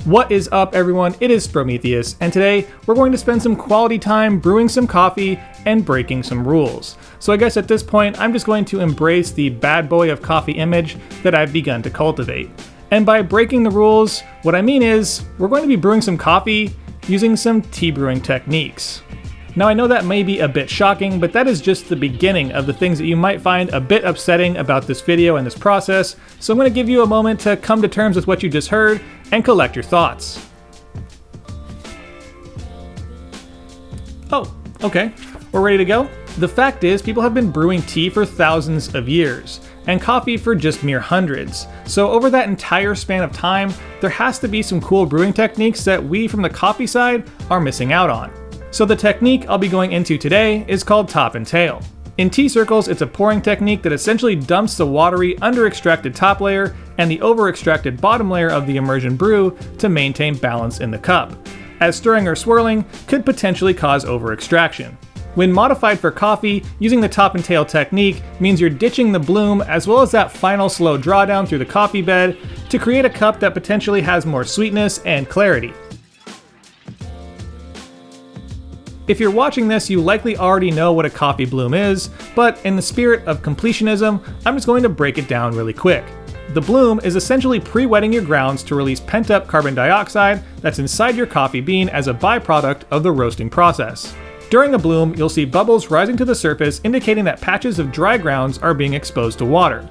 What is up, everyone? It is Sprometheus, and today we're going to spend some quality time brewing some coffee and breaking some rules. So I guess at this point, I'm just going to embrace the bad boy of coffee image that I've begun to cultivate. And by breaking the rules, what I mean is we're going to be brewing some coffee using some tea brewing techniques. Now I know that may be a bit shocking, but that is just the beginning of the things that you might find a bit upsetting about this video and this process, so I'm going to give you a moment to come to terms with what you just heard and collect your thoughts. Oh, okay, we're ready to go? The fact is, people have been brewing tea for thousands of years, and coffee for just mere hundreds. So over that entire span of time, there has to be some cool brewing techniques that we from the coffee side are missing out on. So the technique I'll be going into today is called top and tail. In tea circles, it's a pouring technique that essentially dumps the watery under-extracted top layer and the over-extracted bottom layer of the immersion brew to maintain balance in the cup, as stirring or swirling could potentially cause over-extraction. When modified for coffee, using the top and tail technique means you're ditching the bloom as well as that final slow drawdown through the coffee bed to create a cup that potentially has more sweetness and clarity. If you're watching this, you likely already know what a coffee bloom is, but in the spirit of completionism, I'm just going to break it down really quick. The bloom is essentially pre-wetting your grounds to release pent-up carbon dioxide that's inside your coffee bean as a byproduct of the roasting process. During a bloom, you'll see bubbles rising to the surface indicating that patches of dry grounds are being exposed to water.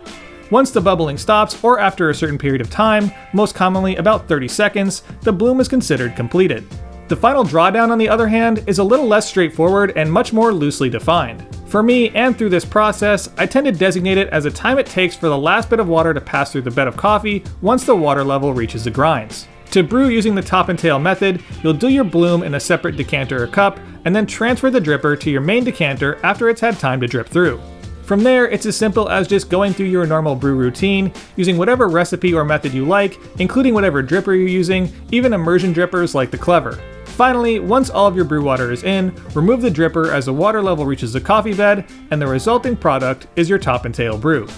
Once the bubbling stops, or after a certain period of time, most commonly about 30 seconds, the bloom is considered completed. The final drawdown, on the other hand, is a little less straightforward and much more loosely defined. For me, and through this process, I tend to designate it as the time it takes for the last bit of water to pass through the bed of coffee once the water level reaches the grinds. To brew using the top and tail method, you'll do your bloom in a separate decanter or cup, and then transfer the dripper to your main decanter after it's had time to drip through. From there, it's as simple as just going through your normal brew routine, using whatever recipe or method you like, including whatever dripper you're using, even immersion drippers like the Clever. Finally, once all of your brew water is in, remove the dripper as the water level reaches the coffee bed, and the resulting product is your top and tail brew.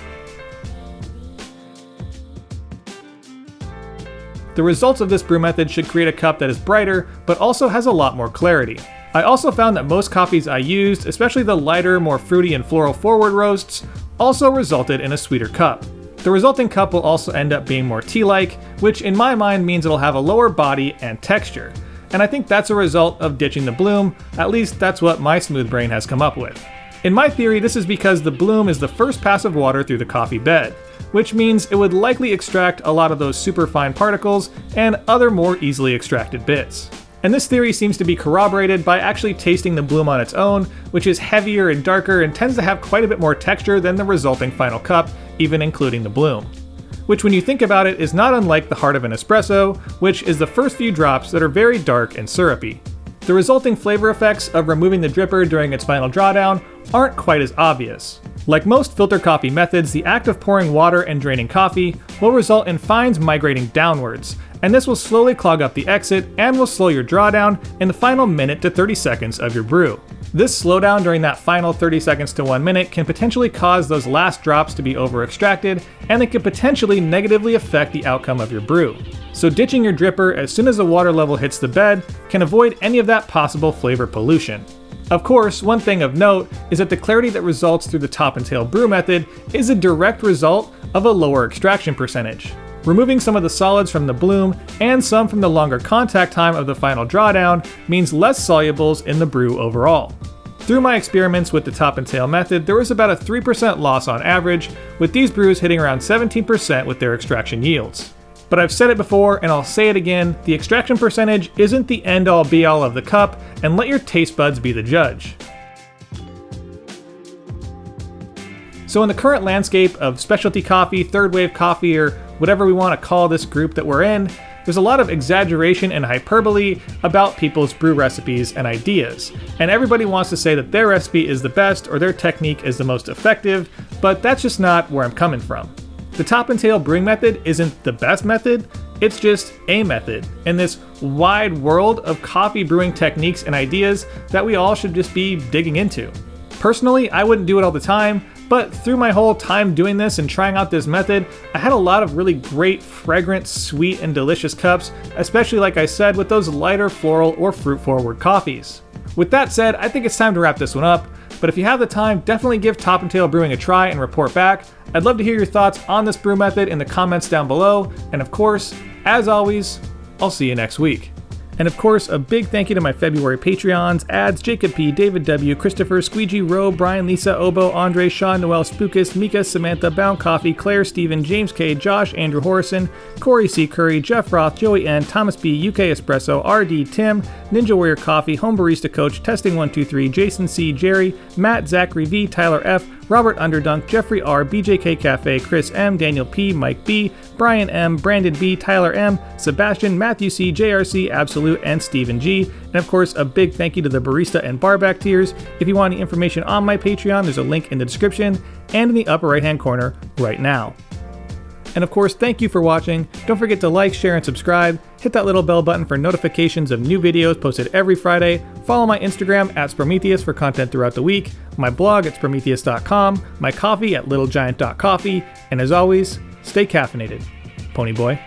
The results of this brew method should create a cup that is brighter, but also has a lot more clarity. I also found that most coffees I used, especially the lighter, more fruity and floral forward roasts, also resulted in a sweeter cup. The resulting cup will also end up being more tea-like, which in my mind means it'll have a lower body and texture. And I think that's a result of ditching the bloom, at least that's what my smooth brain has come up with. In my theory, this is because the bloom is the first pass of water through the coffee bed, which means it would likely extract a lot of those super fine particles and other more easily extracted bits. And this theory seems to be corroborated by actually tasting the bloom on its own, which is heavier and darker and tends to have quite a bit more texture than the resulting final cup, even including the bloom. Which when you think about it is not unlike the heart of an espresso, which is the first few drops that are very dark and syrupy. The resulting flavor effects of removing the dripper during its final drawdown aren't quite as obvious. Like most filter coffee methods, the act of pouring water and draining coffee will result in fines migrating downwards, and this will slowly clog up the exit and will slow your drawdown in the final minute to 30 seconds of your brew. This slowdown during that final 30 seconds to 1 minute can potentially cause those last drops to be over-extracted, and it could potentially negatively affect the outcome of your brew. So ditching your dripper as soon as the water level hits the bed can avoid any of that possible flavor pollution. Of course, one thing of note is that the clarity that results through the top and tail brew method is a direct result of a lower extraction percentage. Removing some of the solids from the bloom and some from the longer contact time of the final drawdown means less solubles in the brew overall. Through my experiments with the top and tail method, there was about a 3% loss on average, with these brews hitting around 17% with their extraction yields. But I've said it before and I'll say it again, the extraction percentage isn't the end-all be-all of the cup, and let your taste buds be the judge. So in the current landscape of specialty coffee, third wave coffee, or whatever we want to call this group that we're in, there's a lot of exaggeration and hyperbole about people's brew recipes and ideas. And everybody wants to say that their recipe is the best or their technique is the most effective, but that's just not where I'm coming from. The top and tail brewing method isn't the best method, it's just a method in this wide world of coffee brewing techniques and ideas that we all should just be digging into. Personally, I wouldn't do it all the time, But through my whole time doing this and trying out this method, I had a lot of really great, fragrant, sweet, and delicious cups, especially like I said with those lighter floral or fruit-forward coffees. With that said, I think it's time to wrap this one up, but if you have the time, definitely give Top and Tail Brewing a try and report back. I'd love to hear your thoughts on this brew method in the comments down below, and of course, as always, I'll see you next week. And of course, a big thank you to my February Patreons, Ads, Jacob P, David W, Christopher, Squeegee, Roe, Brian, Lisa, Obo, Andre, Sean, Noel, Spookus, Mika, Samantha, Bound Coffee, Claire, Stephen, James K, Josh, Andrew Horrison, Corey C. Curry, Jeff Roth, Joey N, Thomas B, UK Espresso, RD, Tim, Ninja Warrior Coffee, Home Barista Coach, Testing 123, Jason C, Jerry, Matt, Zachary V, Tyler F, Robert Underdunk, Jeffrey R, BJK Cafe, Chris M, Daniel P, Mike B, Brian M, Brandon B, Tyler M, Sebastian, Matthew C, JRC, Absolute, and Stephen G. And of course, a big thank you to the barista and barback tiers. If you want any information on my Patreon, there's a link in the description and in the upper right hand corner right now. And of course, thank you for watching. Don't forget to like, share, and subscribe. Hit that little bell button for notifications of new videos posted every Friday. Follow my Instagram at Sprometheus for content throughout the week, my blog at Sprometheus.com, my coffee at littlegiant.coffee, and as always, stay caffeinated. Pony Boy.